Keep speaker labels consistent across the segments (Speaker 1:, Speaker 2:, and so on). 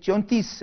Speaker 1: 34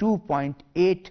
Speaker 1: $2.8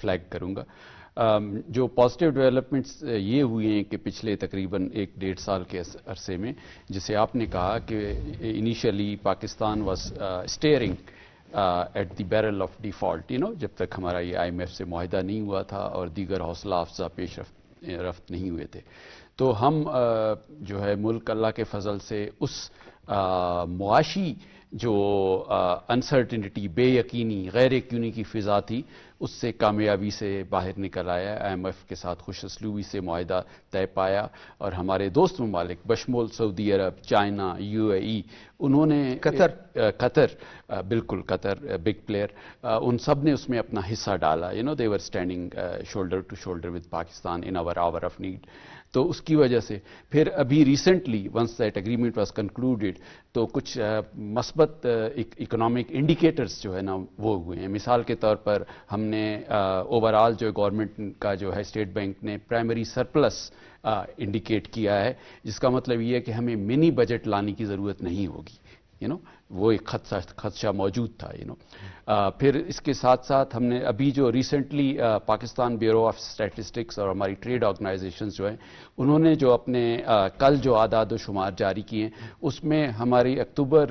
Speaker 2: flag کروں گا. جو positive developments یہ ہوئی ہیں کہ پچھلے تقریباً 1-1.5 سال کے عرصے میں، جسے آپ نے کہا کہ initially Pakistan was steering at the barrel of default, جب تک ہمارا یہ IMF سے معاہدہ نہیں ہوا تھا اور دیگر حوصلہ افزا پیش رفت نہیں ہوئے تھے، تو ہم جو ہے ملک اللہ کے فضل سے اس معاشی جو انسرٹنٹی، بے یقینی، غیر یقینی کی فضا تھی، اس سے کامیابی سے باہر نکل آیا. IMF کے ساتھ خوش اسلوبی سے معاہدہ طے پایا اور ہمارے دوست ممالک بشمول سعودی عرب، چائنا، UAE، انہوں نے قطر بالکل قطر بگ پلیئر، ان سب نے اس میں اپنا حصہ ڈالا. they were standing shoulder to shoulder with Pakistan in our hour of need. تو اس کی وجہ سے پھر ابھی recently once that agreement was concluded تو کچھ مثبت اکنامک انڈیکیٹرز جو ہے نا وہ ہوئے ہیں. مثال کے طور پر ہم نے اوور آل جو گورنمنٹ کا جو ہے اسٹیٹ بینک نے پرائمری سرپلس انڈیکیٹ کیا ہے، جس کا مطلب یہ ہے کہ ہمیں منی بجٹ لانے کی ضرورت نہیں ہوگی. وہ ایک خدشہ موجود تھا. پھر اس کے ساتھ ساتھ ہم نے ابھی جو recently Pakistan bureau of statistics اور ہماری ٹریڈ آرگنائزیشنز جو ہیں، انہوں نے جو اپنے کل جو اعداد و شمار جاری کیے ہیں، اس میں ہماری اکتوبر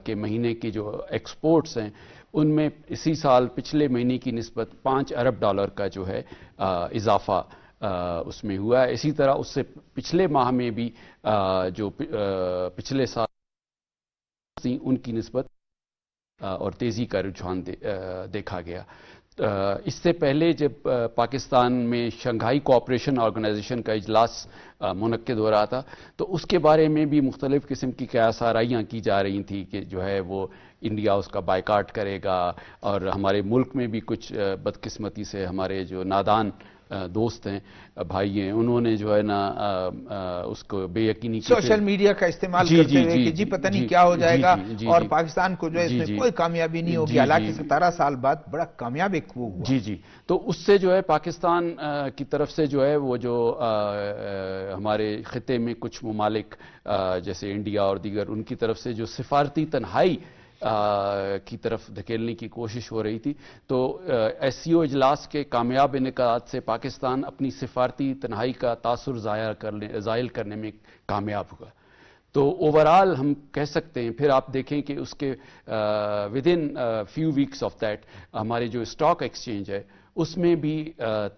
Speaker 2: کے مہینے کی جو ایکسپورٹس ہیں، ان میں اسی سال پچھلے مہینے کی نسبت $5 ارب کا جو ہے اضافہ اس میں ہوا ہے. اسی طرح اس سے پچھلے ماہ میں بھی جو پچھلے سال ان کی نسبت اور تیزی کا رجحان دیکھا گیا. اس سے پہلے جب پاکستان میں شنگھائی کوآپریشن آرگنائزیشن کا اجلاس منعقد ہو رہا تھا تو اس کے بارے میں بھی مختلف قسم کی قیاس آرائیاں کی جا رہی تھیں کہ جو ہے وہ انڈیا اس کا بائیکاٹ کرے گا، اور ہمارے ملک میں بھی کچھ بدقسمتی سے ہمارے جو نادان دوست ہیں، بھائی ہیں، انہوں نے جو ہے نا اس کو بے یقینی
Speaker 1: سوشل میڈیا کا استعمال کرتے ہوئے کہ جی پتہ نہیں کیا ہو جائے گا اور پاکستان کو جو ہے اس میں کوئی کامیابی نہیں ہوگی، حالانکہ 17 سال بعد بڑا کامیاب ایک وہ ہوا.
Speaker 2: جی تو اس سے جو ہے پاکستان کی طرف سے جو ہے وہ جو ہمارے خطے میں کچھ ممالک جیسے انڈیا اور دیگر، ان کی طرف سے جو سفارتی تنہائی کی طرف دھکیلنے کی کوشش ہو رہی تھی، تو SCO اجلاس کے کامیاب انعقاد سے پاکستان اپنی سفارتی تنہائی کا تاثر زائل کرنے میں کامیاب ہوا. تو اوورآل ہم کہہ سکتے ہیں، پھر آپ دیکھیں کہ اس کے ودن فیو ویکس آف دیٹ ہمارے جو اسٹاک ایکسچینج ہے اس میں بھی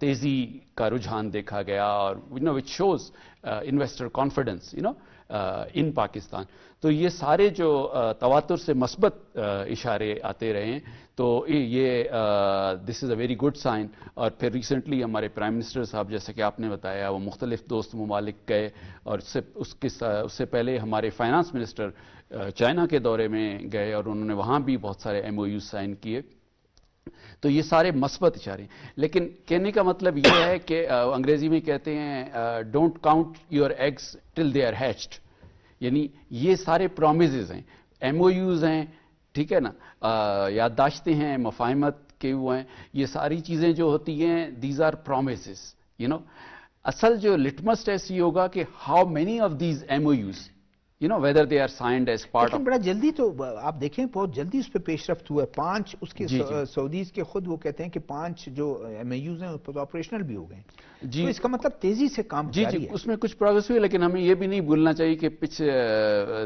Speaker 2: تیزی کا رجحان دیکھا گیا، اور وچ شوز انویسٹر کانفیڈنس ان پاکستان. تو یہ سارے جو تواتر سے مثبت اشارے آتے رہے ہیں، تو یہ دس از اے ویری گڈ سائن. اور پھر ریسنٹلی ہمارے پرائم منسٹر صاحب، جیسے کہ آپ نے بتایا، وہ مختلف دوست ممالک گئے، اور اس سے پہلے ہمارے فائنانس منسٹر چائنا کے دورے میں گئے اور انہوں نے وہاں بھی بہت سارے MOUs سائن کیے. تو یہ سارے مثبت اشارے ہیں. لیکن کہنے کا مطلب یہ ہے کہ انگریزی میں کہتے ہیں don't count your eggs till they are hatched, یعنی یہ سارے پرومیسز ہیں، MOUs ہیں، ٹھیک ہے نا، یادداشتیں ہیں، مفاہمت کے وہ ہیں، یہ ساری چیزیں جو ہوتی ہیں دیز آر پرومیسز. اصل جو لٹمس ٹیسٹ یہ ہوگا کہ how many of these MOUs whether they are signed as part
Speaker 1: لیکن بڑا جلدی تو آپ دیکھیں بہت جلدی اس پہ پیش رفت ہوا ہے. 5 اس کے سعودیز کے خود وہ کہتے ہیں کہ 5 جو MOUs ہیں اس پر آپریشنل بھی ہو گئے. تو اس کا مطلب تیزی سے کام جاری ہے.
Speaker 2: اس میں کچھ پروگریس ہوئی، لیکن ہمیں یہ بھی نہیں بھولنا چاہیے کہ پچھلے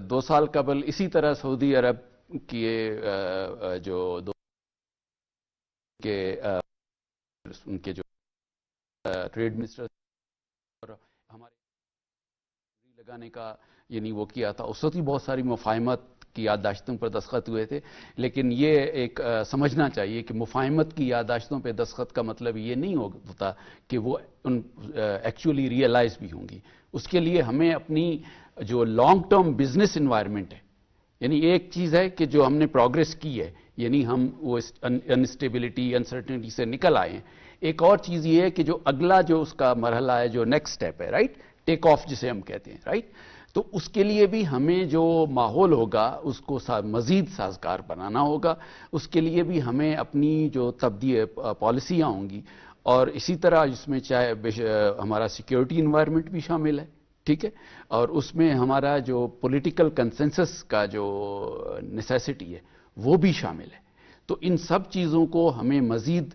Speaker 2: 2 سال قبل اسی طرح سعودی عرب کی جو ان کے جو ٹریڈ منسٹر اور ہمارے لگانے کا یعنی وہ کیا تھا، اس وقت بھی بہت ساری مفاہمت کی یادداشتوں پر دستخط ہوئے تھے. لیکن یہ ایک سمجھنا چاہیے کہ مفاہمت کی یادداشتوں پہ دستخط کا مطلب یہ نہیں ہوتا کہ وہ ایکچولی ریئلائز بھی ہوں گی. اس کے لیے ہمیں اپنی جو لانگ ٹرم بزنس انوائرمنٹ ہے، یعنی ایک چیز ہے کہ جو ہم نے پروگریس کی ہے، یعنی ہم وہ انسٹیبلٹی، انسرٹنٹی سے نکل آئے ہیں. ایک اور چیز یہ ہے کہ جو اگلا جو اس کا مرحلہ ہے، جو نیکسٹ سٹیپ ہے، رائٹ، ٹیک آف جسے ہم کہتے ہیں، رائٹ. تو اس کے لیے بھی ہمیں جو ماحول ہوگا اس کو مزید سازگار بنانا ہوگا. اس کے لیے بھی ہمیں اپنی جو پالیسیاں ہوں گی، اور اسی طرح جس میں چاہے ہمارا سیکیورٹی انوائرمنٹ بھی شامل ہے، ٹھیک ہے، اور اس میں ہمارا جو پولیٹیکل کنسنسس کا جو نیسیسٹی ہے وہ بھی شامل ہے. تو ان سب چیزوں کو ہمیں مزید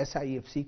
Speaker 1: SIFC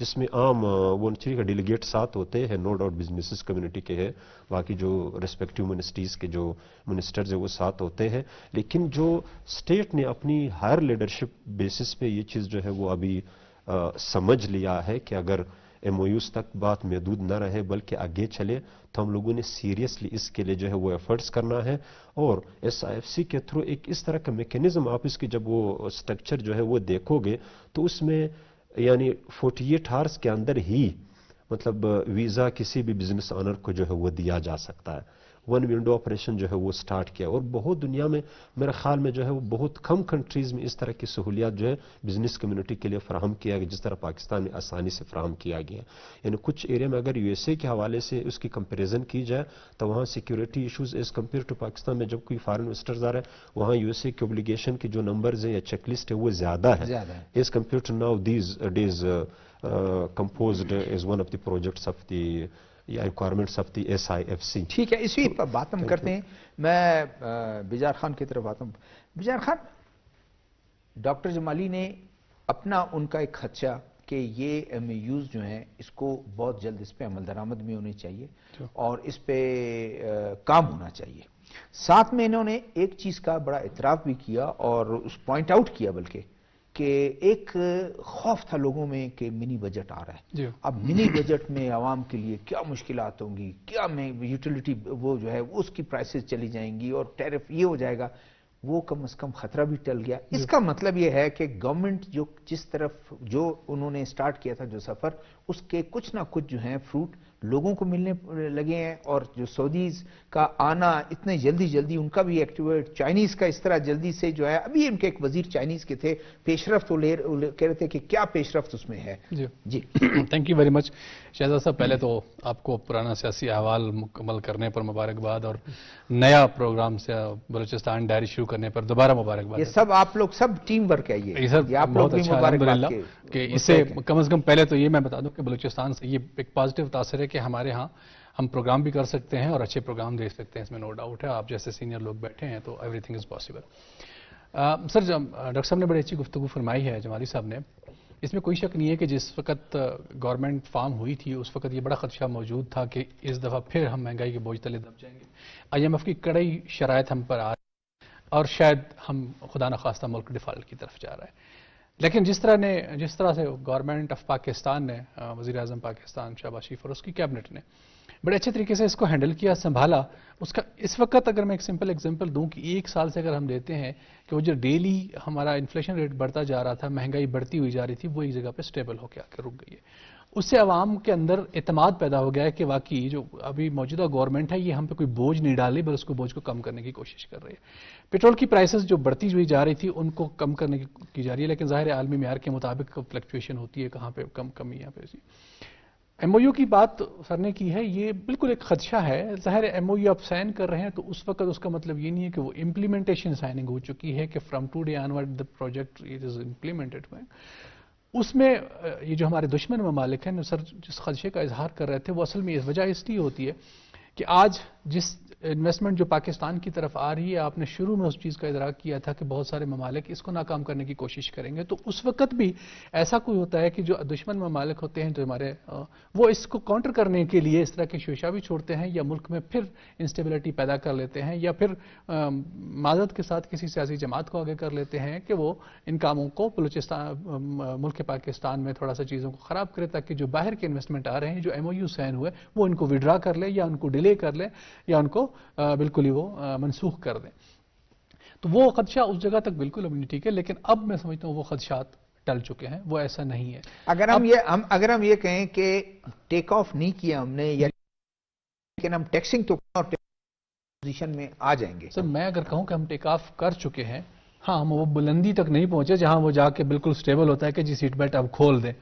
Speaker 3: جس میں عام وہ کا ڈیلیگیٹ ساتھ ہوتے ہیں، نو ڈاؤٹ بزنس کمیونٹی کے ہیں، باقی جو ریسپیکٹیو منسٹریز کے جو منسٹرز ہیں وہ ساتھ ہوتے ہیں، لیکن جو اسٹیٹ نے اپنی ہائر لیڈرشپ بیسس پہ یہ چیز جو ہے وہ ابھی سمجھ لیا ہے کہ اگر ایم او یوز تک بات محدود نہ رہے بلکہ آگے چلے تو ہم لوگوں نے سیریسلی اس کے لیے جو ہے وہ ایفرٹس کرنا ہے، اور ایس آئی ایف سی کے تھرو ایک اس طرح کا میکینزم آپ اس کی جب وہ اسٹرکچر جو ہے وہ دیکھو گے تو اس میں یعنی 48 آورس کے اندر ہی مطلب ویزا کسی بھی بزنس آنر کو جو ہے وہ دیا جا سکتا ہے. ون ونڈو آپریشن جو ہے وہ سٹارٹ کیا، اور بہت دنیا میں میرے خیال میں جو ہے وہ بہت کم کنٹریز میں اس طرح کی سہولیات جو ہے بزنس کمیونٹی کے لیے فراہم کیا گیا جس طرح پاکستان میں آسانی سے فراہم کیا گیا. یعنی کچھ ایریا میں اگر یو ایس اے کے حوالے سے اس کی کمپیریزن کی جائے تو وہاں security issues as compare to Pakistan میں جب کوئی فارن انویسٹرز آ رہے ہیں وہاں یو ایس اے کی اوبلیگیشن کے جو نمبرز ہیں یا چیک لسٹ ہے وہ زیادہ ہے as compare to now these days composed as one of the projects of the requirements of the SIFC.
Speaker 1: ٹھیک ہے، اسی پر بات ہم کرتے ہیں. میں بیجار خان کی طرف آتا ہوں. بیجار خان، ڈاکٹر جمالی نے اپنا ان کا ایک خدشہ کہ یہ ایم اے یوز جو ہیں اس کو بہت جلد اس پہ عمل درآمد بھی ہونی چاہیے اور اس پہ کام ہونا چاہیے. ساتھ میں انہوں نے ایک چیز کا بڑا اعتراف بھی کیا اور اس پوائنٹ آؤٹ کیا بلکہ کہ ایک خوف تھا لوگوں میں کہ منی بجٹ آ رہا ہے. اب منی بجٹ میں عوام کے لیے کیا مشکلات ہوں گی، کیا میں یوٹیلیٹی وہ جو ہے اس کی پرائسز چلی جائیں گی اور ٹیرف یہ ہو جائے گا. وہ کم از کم خطرہ بھی ٹل گیا. اس کا مطلب یہ ہے کہ گورنمنٹ جو جس طرف جو انہوں نے سٹارٹ کیا تھا جو سفر، اس کے کچھ نہ کچھ جو ہیں فروٹ لوگوں کو ملنے لگے ہیں. اور جو سعودیز کا آنا اتنے جلدی ان کا بھی ایکٹیویٹ، چائنیز کا اس طرح جلدی سے جو ہے، ابھی ان کے ایک وزیر چائنیز کے تھے، پیش رفت کہہ رہے تھے کہ کیا پیش رفت اس میں ہے.
Speaker 4: جی thank you very much Shahzad صاحب. پہلے تو آپ کو پرانا سیاسی احوال مکمل کرنے پر مبارکباد، اور نیا پروگرام سے بلوچستان ڈائری شروع کرنے پر دوبارہ مبارکباد.
Speaker 1: یہ سب آپ لوگ سب ٹیم ورک ہے. یہ آپ لوگ بھی مبارکباد
Speaker 4: کہ اس سے کم از کم پہلے تو یہ میں بتا دوں کہ بلوچستان سے یہ ایک پازیٹیو تاثر ہے کہ ہمارے ہاں ہم پروگرام بھی کر سکتے ہیں اور اچھے پروگرام دیکھ سکتے ہیں، اس میں نو ڈاؤٹ ہے. آپ جیسے سینئر لوگ بیٹھے ہیں تو every thing is possible. Sir doctor صاحب نے بڑی اچھی گفتگو فرمائی ہے جمالی صاحب نے. اس میں کوئی شک نہیں ہے کہ جس وقت گورنمنٹ فارم ہوئی تھی اس وقت یہ بڑا خدشہ موجود تھا کہ اس دفعہ پھر ہم مہنگائی کے بوجھ تلے دب جائیں گے. آئی ایم ایف کی کڑی شرائط ہم پر آ رہی اور شاید ہم خدا نخواستہ ملک ڈیفالٹ کی طرف جا رہا ہے. لیکن جس طرح سے گورنمنٹ آف پاکستان نے، وزیر اعظم پاکستان شہباز شریف اور اس کی کیبنٹ نے بڑے اچھے طریقے سے اس کو ہینڈل کیا، سنبھالا. اس کا اس وقت اگر میں ایک سمپل ایگزامپل دوں کہ ایک سال سے اگر ہم دیتے ہیں کہ وہ جو ڈیلی ہمارا انفلیشن ریٹ بڑھتا جا رہا تھا، مہنگائی بڑھتی ہوئی جا رہی تھی، وہ ایک جگہ پہ سٹیبل ہو کے آ کے رک گئی ہے. اس سے عوام کے اندر اعتماد پیدا ہو گیا ہے کہ واقعی جو ابھی موجودہ گورنمنٹ ہے یہ ہم پہ کوئی بوجھ نہیں ڈالے بل اس کو بوجھ کو کم کرنے کی کوشش کر رہی ہے. پیٹرول کی پرائسز جو بڑھتی ہوئی جا رہی تھی ان کو کم کرنے کی جا رہی ہے، لیکن ظاہر عالمی معیار کے مطابق فلکچویشن ہوتی ہے، کہاں پہ کمی یہاں پہ. ایم او یو کی بات سر نے کی ہے، یہ بالکل ایک خدشہ ہے. ظاہر ایم او یو آپ سائن کر رہے ہیں تو اس وقت اس کا مطلب یہ نہیں ہے کہ وہ امپلیمنٹیشن سائننگ ہو چکی ہے کہ from today onward the project it is implemented. اس میں یہ جو ہمارے دشمن ممالک ہیں سر جس خدشے کا اظہار کر رہے تھے وہ اصل میں اس وجہ اس لیے ہوتی ہے کہ آج جس انویسٹمنٹ جو پاکستان کی طرف آ رہی ہے، آپ نے شروع میں اس چیز کا ادراک کیا تھا کہ بہت سارے ممالک اس کو ناکام کرنے کی کوشش کریں گے. تو اس وقت بھی ایسا کوئی ہوتا ہے کہ جو دشمن ممالک ہوتے ہیں جو ہمارے وہ اس کو کاؤنٹر کرنے کے لیے اس طرح کے شوشہ بھی چھوڑتے ہیں یا ملک میں پھر انسٹیبلٹی پیدا کر لیتے ہیں یا پھر معذرت کے ساتھ کسی سیاسی جماعت کو آگے کر لیتے ہیں کہ وہ ان کاموں کو بلوچستان ملک پاکستان میں تھوڑا سا چیزوں کو خراب کرے تاکہ جو باہر کے انویسٹمنٹ آ رہے ہیں جو ایم او یو سائن ہوئے وہ ان کو وڈرا کر لے یا ان کو ڈیلے کر لے یا ان کو بالکل ہی وہ منسوخ کر دیں. تو وہ خدشہ اس جگہ تک بالکل اب نہیں ٹھیک ہے، لیکن اب میں سمجھتا ہوں وہ خدشات ٹل چکے ہیں، وہ ایسا نہیں ہے.
Speaker 1: اگر ہم یہ کہیں کہ ٹیک آف نہیں کیا ہم نے، یا لیکن ہم ٹیکسنگ تو پوزیشن میں آ جائیں گے.
Speaker 4: سر میں اگر کہوں کہ ہم ٹیک آف کر چکے ہیں، ہاں ہم وہ بلندی تک نہیں پہنچے جہاں وہ جا کے بالکل سٹیبل ہوتا ہے کہ جی سیٹ بیلٹ اب کھول دیں،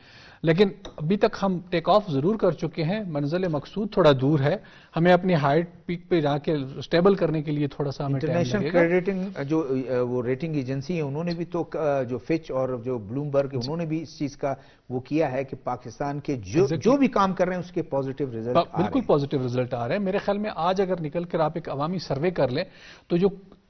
Speaker 4: لیکن ابھی تک ہم ٹیک آف ضرور کر چکے ہیں. منزل مقصود تھوڑا دور ہے، ہمیں اپنی ہائٹ پیک پہ جا کے سٹیبل کرنے کے لیے تھوڑا سا ہمیں ٹائم لگے گا.
Speaker 1: انٹرنیشنل کریڈٹنگ جو وہ ریٹنگ ایجنسی ہیں انہوں نے بھی تو جو فچ اور جو بلومبرگ انہوں نے بھی اس چیز کا وہ کیا ہے کہ پاکستان کے جو بھی کام کر رہے ہیں اس کے پازیٹیو رزلٹ
Speaker 4: بالکل پازیٹیو رزلٹ آ رہے ہیں. میرے خیال میں آج اگر نکل کر آپ ایک عوامی سروے کر لیں تو جو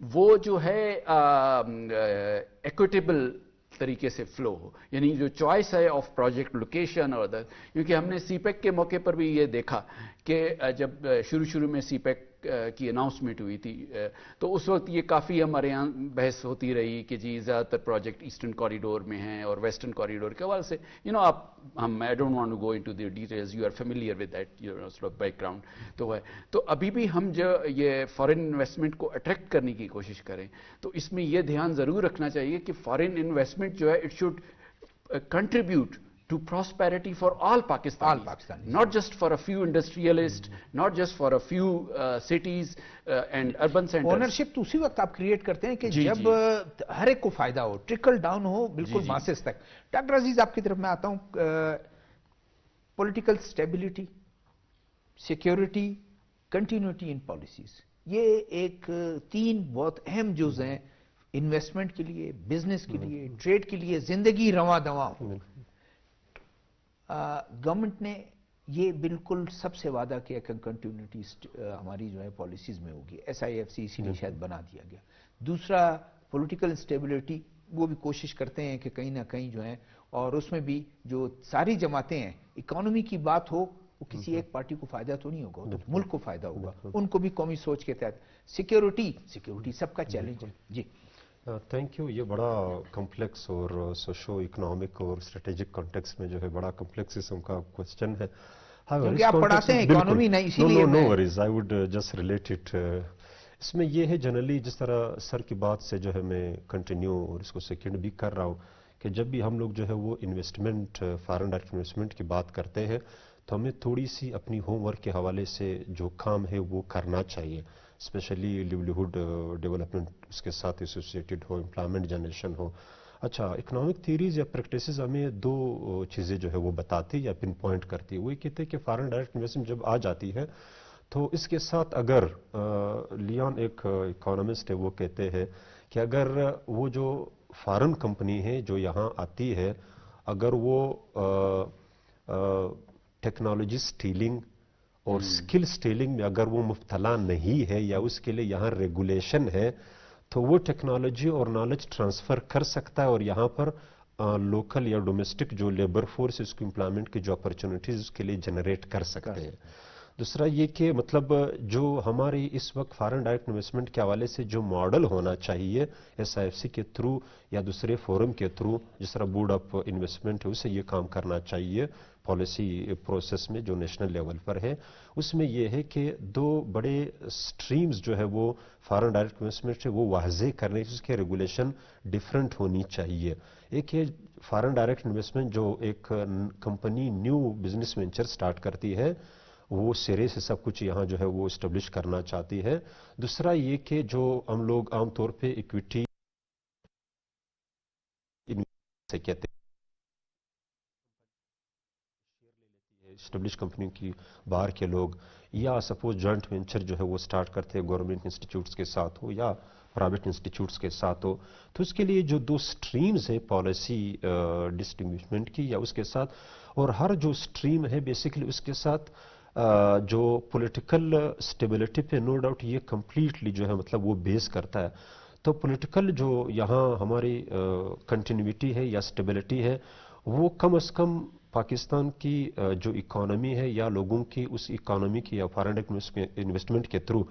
Speaker 2: وہ جو ہے ایکویٹیبل طریقے سے فلو ہو، یعنی جو چوائس ہے آف پروجیکٹ لوکیشن اور ادر، کیونکہ ہم نے سی پیک کے موقع پر بھی یہ دیکھا کہ جب شروع میں سی پیک کی اناؤنسمنٹ ہوئی تھی تو اس وقت یہ کافی ہمارے یہاں بحث ہوتی رہی کہ جی زیادہ تر پروجیکٹ ایسٹرن کوریڈور میں ہیں اور ویسٹرن کوریڈور کے حوالے سے آپ I don't want to go into the details, you are familiar with that background تو ہے. تو ابھی بھی ہم جو یہ فارن انویسٹمنٹ کو اٹریکٹ کرنے کی کوشش کریں تو اس میں یہ دھیان ضرور رکھنا چاہیے کہ فارن انویسٹمنٹ جو ہے it should contribute to prosperity for all Pakistanis, not just for a few industrialists, not just for a few cities and urban centers.
Speaker 1: Ownership تو اسی وقت آپ کریٹ کرتے ہیں کہ جب ہر ایک کو فائدہ ہو، ٹرکل ڈاؤن ہو بالکل ماسز تک. ڈاکٹر عزیز آپ کی طرف میں آتا ہوں. پولیٹیکل سٹیبلٹی، سیکیورٹی، کنٹینیوٹی ان پالیسیز، یہ ایک تین بہت اہم جز ہیں انویسٹمنٹ کے لیے، بزنس کے لیے، ٹریڈ کے لیے، زندگی رواں دواں. گورنمنٹ نے یہ بالکل سب سے وعدہ کیا کہ کنٹینیوٹی ہماری جو ہے پالیسیز میں ہوگی. SIFC اسی لیے شاید بنا دیا گیا. دوسرا پولیٹیکل اسٹیبلٹی، وہ بھی کوشش کرتے ہیں کہ کہیں نہ کہیں جو ہے، اور اس میں بھی جو ساری جماعتیں ہیں، اکانومی کی بات ہو وہ کسی ایک پارٹی کو فائدہ تو نہیں ہوگا، تو ملک کو فائدہ ہوگا، ان کو بھی قومی سوچ کے تحت. سیکیورٹی سب کا چیلنج ہے. جی
Speaker 3: تھینک یو. یہ بڑا کمپلیکس اور سوشو اکنامک اور اسٹریٹجک کانٹیکس میں جو ہے بڑا کمپلیکس قسم کا کوشچن ہے.
Speaker 1: کیونکہ آپ پڑھاتے ہیں اکانومی نہیں، اسی لیے
Speaker 3: no worries, I would just relate it. اس میں یہ ہے جنرلی جس طرح سر کی بات سے جو ہے میں کنٹینیو اور اس کو سیکنڈ بھی کر رہا ہوں کہ جب بھی ہم لوگ جو ہے وہ انویسٹمنٹ، فارن ڈائریکٹ انویسٹمنٹ کی بات کرتے ہیں تو ہمیں تھوڑی سی اپنی ہوم ورک کے حوالے سے جو کام ہے وہ کرنا چاہیے، اسپیشلی لیولیہڈ ڈیولپمنٹ اس کے ساتھ ایسوسیٹڈ ہو، امپلائمنٹ جنریشن ہو. اچھا، اکنامک تھیریز یا پریکٹسز ہمیں دو چیزیں جو ہے وہ بتاتی یا پن پوائنٹ کرتی. وہ یہ کہتے ہیں کہ فارن ڈائریکٹ انویسٹمنٹ جب آ جاتی ہے تو اس کے ساتھ اگر لیون ایک اکانومسٹ ہے وہ کہتے ہیں کہ اگر وہ جو فارن کمپنی ہے جو یہاں آتی ہے اگر وہ ٹیکنالوجی سٹیلنگ اور سکل سٹیلنگ میں اگر وہ مبتلا نہیں ہے یا اس کے لیے یہاں ریگولیشن ہے تو وہ ٹیکنالوجی اور نالج ٹرانسفر کر سکتا ہے اور یہاں پر لوکل یا ڈومیسٹک جو لیبر فورس اس کو امپلائمنٹ کی جو اپرچونٹیز اس کے لیے جنریٹ کر سکتے ہیں. دوسرا یہ کہ مطلب جو ہماری اس وقت فارن ڈائریکٹ انویسٹمنٹ کے حوالے سے جو ماڈل ہونا چاہیے SIFC کے تھرو یا دوسرے فورم کے تھرو، جس طرح بورڈ آف انویسٹمنٹ ہے اسے یہ کام کرنا چاہیے پالیسی پروسیس میں جو نیشنل لیول پر ہے. اس میں یہ ہے کہ دو بڑے سٹریمز جو ہے وہ فارن ڈائریکٹ انویسٹمنٹ سے وہ واضح کرنے اس کے ریگولیشن ڈیفرنٹ ہونی چاہیے. ایک ہے فارن ڈائریکٹ انویسٹمنٹ جو ایک company new business venture start کرتی ہے، وہ سرے سے سب کچھ یہاں جو ہے وہ اسٹیبلش کرنا چاہتی ہے. دوسرا یہ کہ جو ہم لوگ عام طور پہ ایکویٹی سے کہتے ہیں اسٹیبلش کمپنی کی باہر کے لوگ، یا سپوز جوائنٹ وینچر جو ہے وہ سٹارٹ کرتے ہیں گورنمنٹ انسٹیٹیوٹس کے ساتھ ہو یا پرائیویٹ انسٹیٹیوٹس کے ساتھ ہو، تو اس کے لیے جو دو سٹریمز ہیں پالیسی ڈسٹنگوشمنٹ کی یا اس کے ساتھ، اور ہر جو سٹریم ہے بیسیکلی اس کے ساتھ جو پولیٹیکل سٹیبلٹی پہ نو ڈاؤٹ یہ کمپلیٹلی جو ہے مطلب وہ بیس کرتا ہے. تو پولیٹیکل جو یہاں ہماری کنٹینیوٹی ہے یا سٹیبلٹی ہے وہ کم از کم پاکستان کی جو اکانومی ہے یا لوگوں کی اس اکانومی کی یا فارن انویسٹمنٹ کے تھرو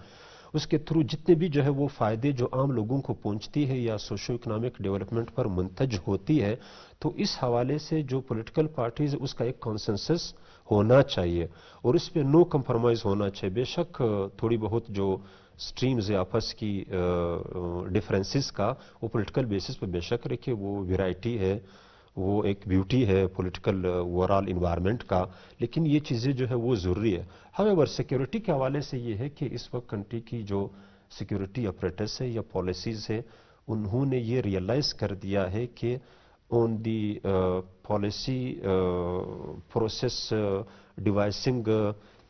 Speaker 3: اس کے تھرو جتنے بھی جو ہے وہ فائدے جو عام لوگوں کو پہنچتی ہے یا سوشو اکنامک ڈیولپمنٹ پر منتج ہوتی ہے، تو اس حوالے سے جو پولیٹیکل پارٹیز اس کا ایک کانسنسس ہونا چاہیے اور اس پہ نو کمپرومائز ہونا چاہیے. بے شک تھوڑی بہت جو سٹریمز آپس کی ڈفرینسز کا وہ پولیٹیکل بیسس پہ بے شک رکھے، وہ ویرائٹی ہے، وہ ایک بیوٹی ہے پولیٹیکل اوورآل انوائرمنٹ کا، لیکن یہ چیزیں جو ہے وہ ضروری ہے. ہاویور سیکیورٹی کے حوالے سے یہ ہے کہ اس وقت کنٹری کی جو سیکیورٹی اپریٹس ہے یا پالیسیز ہے انہوں نے یہ ریئلائز کر دیا ہے کہ on the policy process devising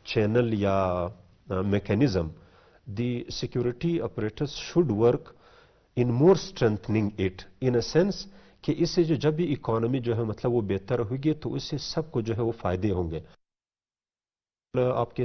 Speaker 3: channel یا mechanism, the security apparatus should work in more strengthening it in a sense کہ اس سے جو جب بھی اکانومی جو ہے مطلب وہ بہتر ہوگی تو اس سے سب کو جو ہے وہ فائدے ہوں گے. آپ کے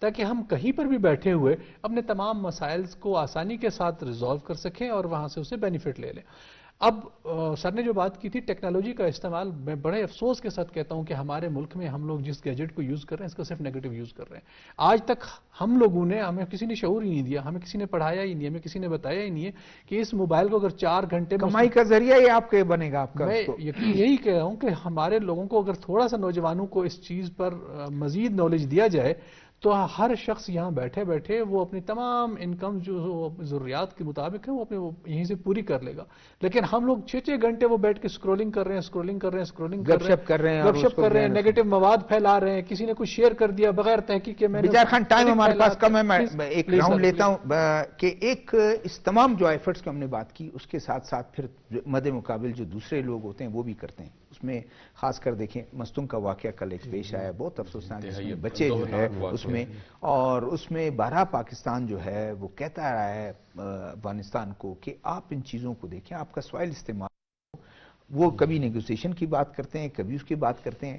Speaker 4: تاکہ ہم کہیں پر بھی بیٹھے ہوئے اپنے تمام مسائل کو آسانی کے ساتھ ریزالو کر سکیں اور وہاں سے اسے بینیفٹ لے لیں. اب سر نے جو بات کی تھی ٹیکنالوجی کا استعمال، میں بڑے افسوس کے ساتھ کہتا ہوں کہ ہمارے ملک میں ہم لوگ جس گیجٹ کو یوز کر رہے ہیں اس کا صرف نیگیٹو یوز کر رہے ہیں. آج تک ہم لوگوں نے، ہمیں کسی نے شعور ہی نہیں دیا، ہمیں کسی نے پڑھایا ہی نہیں، ہمیں کسی نے بتایا ہی نہیں ہے کہ اس موبائل کو اگر 4 گھنٹے
Speaker 1: کمائی کا ذریعہ یہ آپ کے بنے گا آپ کا.
Speaker 4: میں یہی کہہ رہا ہوں کہ ہمارے لوگوں کو اگر تھوڑا سا نوجوانوں کو اس چیز پر مزید نالج دیا جائے تو ہر شخص یہاں بیٹھے بیٹھے وہ اپنی تمام انکم جو ضروریات کے مطابق ہیں وہ اپنے یہیں سے پوری کر لے گا. لیکن ہم لوگ 6 گھنٹے وہ بیٹھ کے اسکرولنگ کر رہے ہیں،
Speaker 1: گپ شپ کر رہے ہیں،
Speaker 4: نیگیٹو مواد پھیلا رہے ہیں، کسی نے کچھ شیئر کر دیا بغیر تحقیق کے. میں
Speaker 1: بیچار خان ٹائم ہمارے پاس کم ہے، میں ایک راؤنڈ لیتا ہوں کہ ایک اس تمام جو ایفرٹس کی ہم نے بات کی اس کے ساتھ ساتھ پھر مد مقابل جو دوسرے لوگ ہوتے ہیں وہ بھی کرتے ہیں. اس میں خاص کر دیکھیں مستونگ کا واقعہ کل ایک پیش آیا، بہت افسوسناک، جس میں بچے جو ہے اس میں، اور اس میں بارہ پاکستان جو ہے وہ کہتا رہا ہے افغانستان کو کہ آپ ان چیزوں کو دیکھیں، آپ کا سوائل استعمال. وہ کبھی نیگوسیشن کی بات کرتے ہیں، کبھی اس کی بات کرتے ہیں.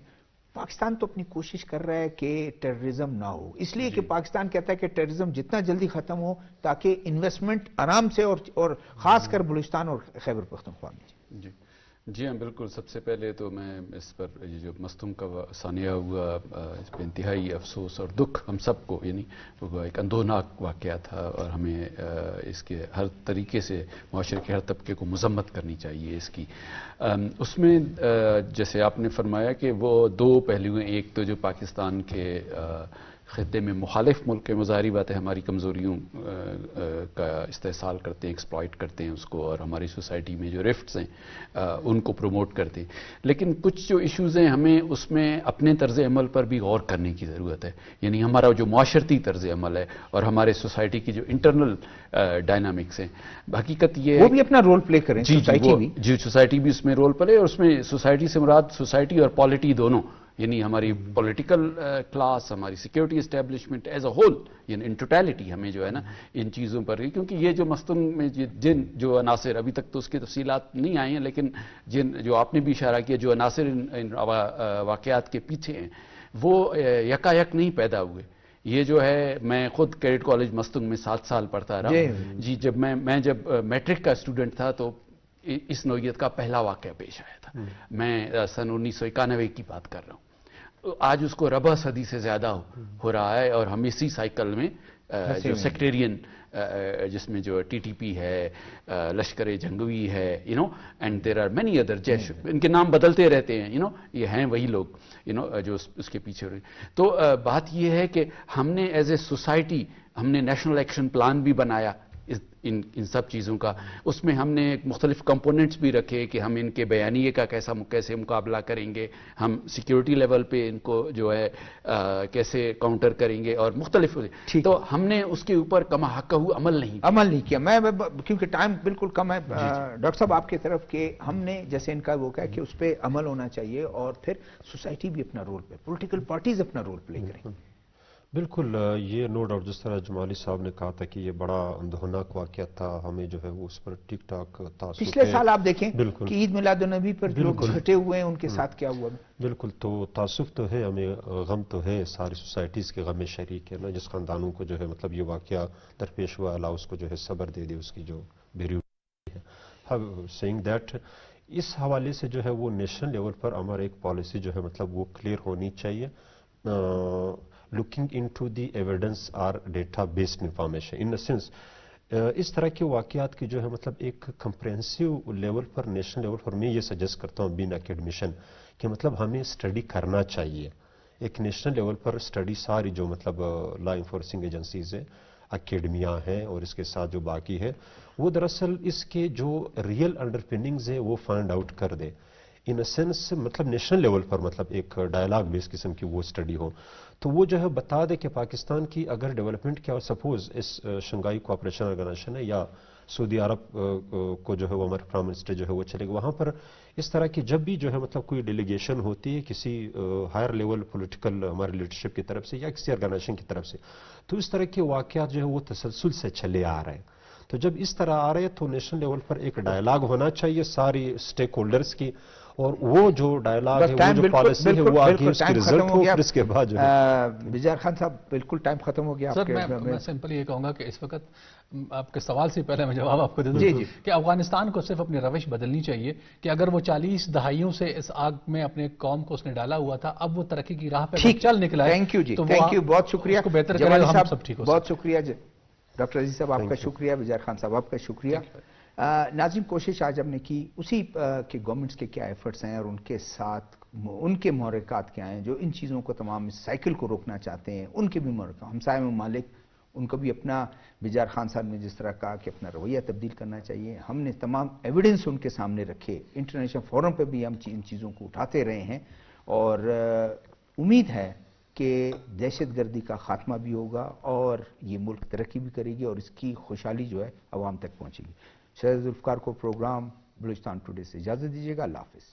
Speaker 1: پاکستان تو اپنی کوشش کر رہا ہے کہ ٹیررزم نہ ہو، اس لیے کہ پاکستان کہتا ہے کہ ٹیررزم جتنا جلدی ختم ہو تاکہ انویسٹمنٹ آرام سے اور خاص کر بلوچستان اور خیبر پختونخوا میں.
Speaker 2: جی ہاں بالکل. سب سے پہلے تو میں اس پر یہ جو مستونگ کا ثانیہ ہوا اس پہ انتہائی افسوس اور دکھ ہم سب کو، یعنی وہ ایک اندوہناک واقعہ تھا اور ہمیں اس کے ہر طریقے سے معاشرے کے ہر طبقے کو مذمت کرنی چاہیے اس کی. اس میں جیسے آپ نے فرمایا کہ وہ 2 پہلو ہیں. ایک تو جو پاکستان کے خطے میں مخالف ملک کے ظاہری بات ہے ہماری کمزوریوں کا استحصال کرتے ہیں، ایکسپلائٹ کرتے ہیں اس کو، اور ہماری سوسائٹی میں جو رفٹس ہیں ان کو پروموٹ کرتے ہیں. لیکن کچھ جو ایشوز ہیں ہمیں اس میں اپنے طرز عمل پر بھی غور کرنے کی ضرورت ہے. یعنی ہمارا جو معاشرتی طرز عمل ہے اور ہمارے سوسائٹی کی جو انٹرنل ڈائنامکس ہیں، حقیقت یہ ہے
Speaker 1: وہ بھی اپنا رول پلے کریں،
Speaker 2: سوسائٹی بھی اس میں رول پلے، اور اس میں سوسائٹی سے مراد سوسائٹی اور پالیٹی دونوں، یعنی ہماری پولیٹیکل کلاس، ہماری security establishment as a whole, یعنی ان ٹوٹیلٹی ہمیں جو ہے نا ان چیزوں پر، کیونکہ یہ جو مستونگ میں جن جو عناصر، ابھی تک تو اس کی تفصیلات نہیں آئی ہیں، لیکن جن جو آپ نے بھی اشارہ کیا جو عناصر ان واقعات کے پیچھے ہیں وہ یکایک نہیں پیدا ہوئے. یہ جو ہے میں خود کیڈٹ کالج مستونگ میں 7 سال پڑھتا رہا. جی جب میں جب میٹرک کا اسٹوڈنٹ تھا تو اس نوعیت کا پہلا واقعہ پیش آیا تھا. میں سن 1991 کی بات کر رہا ہوں. آج اس کو ربع صدی سے زیادہ ہو رہا ہے اور ہم اسی سائیکل میں جو سیکٹیرین جس میں جو ٹی ٹی پی ہے، لشکر جنگوی ہے، and there are many other Jaish, ان کے نام بدلتے رہتے ہیں، یہ ہیں وہی لوگ جو اس کے پیچھے رہے. تو بات یہ ہے کہ ہم نے ایز اے سوسائٹی ہم نے نیشنل ایکشن پلان بھی بنایا ان سب چیزوں کا. اس میں ہم نے مختلف کمپوننٹس بھی رکھے کہ ہم ان کے بیانیے کا کیسے مقابلہ کریں گے، ہم سیکیورٹی لیول پہ ان کو جو ہے کیسے کاؤنٹر کریں گے، اور مختلف. تو ہم نے اس کے اوپر کما حق عمل نہیں
Speaker 1: کیا. میں کیونکہ ٹائم بالکل کم ہے ڈاکٹر صاحب آپ کی طرف، کہ ہم نے جیسے ان کا وہ کہا کہ اس پہ عمل ہونا چاہیے اور پھر سوسائٹی بھی اپنا رول پلے، پولیٹیکل پارٹیز اپنا رول پلے کریں.
Speaker 3: بالکل یہ نو ڈاؤٹ جس طرح جمالی صاحب نے کہا تھا کہ یہ بڑا اندوہناک واقعہ تھا، ہمیں جو ہے وہ اس پر ٹک ٹاک تعصب.
Speaker 1: پچھلے سال آپ دیکھیں کہ عید میلاد النبی پر لوگ چھٹے ہوئے ہیں، ان کے ساتھ کیا ہوا.
Speaker 3: بالکل. تو تعصب تو ہے، ہمیں غم تو ہے، ساری سوسائٹیز کے غم شریک ہے نا. جس خاندانوں کو جو ہے مطلب یہ واقعہ درپیش ہوا، اللہ اس کو جو ہے صبر دے دے، اس کی جو بیریوٹی ہے. سیئنگ دیٹ اس حوالے سے جو ہے وہ نیشنل لیول پر ہمارا ایک پالیسی جو ہے مطلب وہ کلیئر ہونی چاہیے. looking into the evidence or data based information in a sense اس طرح کے واقعات کی جو ہے مطلب ایک کمپریہنسو لیول پر، نیشنل لیول پر میں یہ سجیسٹ کرتا ہوں بین اکیڈمیشن کہ مطلب ہمیں اسٹڈی کرنا چاہیے. ایک نیشنل لیول پر اسٹڈی ساری جو مطلب لا انفورسنگ ایجنسیز ہیں، اکیڈمیا ہیں اور اس کے ساتھ جو باقی ہے، وہ دراصل اس کے جو ریئل انڈر پننگز ہیں وہ فائنڈ آؤٹ کر دے. ان اے سینس مطلب نیشنل لیول پر مطلب ایک ڈائلاگ بیس قسم کی وہ اسٹڈی ہو تو وہ جو ہے بتا دے کہ پاکستان کی اگر ڈیولپمنٹ کیا، سپوز اس شنگھائی کوآپریشن آرگنائزیشن ہے یا سعودی عرب کو جو ہے وہ ہمارے پرائم منسٹر جو ہے وہ چلے گا وہاں پر، اس طرح کی جب بھی جو ہے مطلب کوئی ڈیلیگیشن ہوتی ہے کسی ہائر لیول پولیٹیکل ہمارے لیڈرشپ کی طرف سے یا کسی آرگنائزیشن کی طرف سے، تو اس طرح کے واقعات جو ہے وہ تسلسل سے چلے آ رہے ہیں. تو جب اس طرح آ رہے ہیں تو نیشنل لیول پر ایک ڈائلاگ ہونا چاہیے ساری اسٹیک ہولڈرز کی، اور وہ جو ڈائلاگ ہے، وہ
Speaker 1: ٹائم
Speaker 3: جو
Speaker 1: بالکل
Speaker 3: پالیسی ہے، وہ آگے اس کی
Speaker 1: ٹائم
Speaker 3: رزلٹ
Speaker 1: ختم
Speaker 3: ہو،
Speaker 1: ہو گیا.
Speaker 3: پھر اس کے بعد جو ہے
Speaker 1: بجار خان صاحب بالکل ٹائم ختم ہو گیا آپ
Speaker 4: سر
Speaker 1: کے.
Speaker 4: میں سمپلی یہ کہوں گا کہ اس وقت آپ کے سوال سے پہلے میں جواب آپ کو دے دوں
Speaker 1: جی جی.
Speaker 4: کہ افغانستان کو صرف اپنی روش بدلنی چاہیے کہ اگر وہ 40 دہائیوں سے اس آگ میں اپنے قوم کو اس نے ڈالا ہوا تھا، اب وہ ترقی کی راہ پہ
Speaker 1: ٹھیک
Speaker 4: چل نکلا ہے.
Speaker 1: تھینک یو جی،
Speaker 4: تو وہ
Speaker 1: تھینک یو، بہت شکریہ.
Speaker 4: اس کو بہتر کرے
Speaker 1: جمالی
Speaker 4: تو ہم
Speaker 1: صاحب
Speaker 4: سب ٹھیک ہو
Speaker 1: بہت
Speaker 4: سکتے
Speaker 1: شکریہ. ڈاکٹر عزیز صاحب آپ کا شکریہ، بجار خان صاحب آپ کا شکریہ. ناظرین، کوشش آج ہم نے کی اسی کہ گورنمنٹس کے کیا ایفرٹس ہیں اور ان کے ساتھ ان کے محرکات کیا ہیں جو ان چیزوں کو تمام اس سائیکل کو روکنا چاہتے ہیں. ان کے بھی محرکات، ہمسائے ممالک، ان کو بھی اپنا، بجار خان صاحب نے جس طرح کہا کہ اپنا رویہ تبدیل کرنا چاہیے. ہم نے تمام ایویڈنس ان کے سامنے رکھے، انٹرنیشنل فورم پہ بھی ہم ان چیزوں کو اٹھاتے رہے ہیں، اور امید ہے کہ دہشت گردی کا خاتمہ بھی ہوگا اور یہ ملک ترقی بھی کرے گی اور اس کی خوشحالی جو ہے عوام تک پہنچے گی. شہزاد ذوالفقار کو پروگرام بلوچستان ٹوڈے سے اجازت دیجیے گا. اللہ حافظ.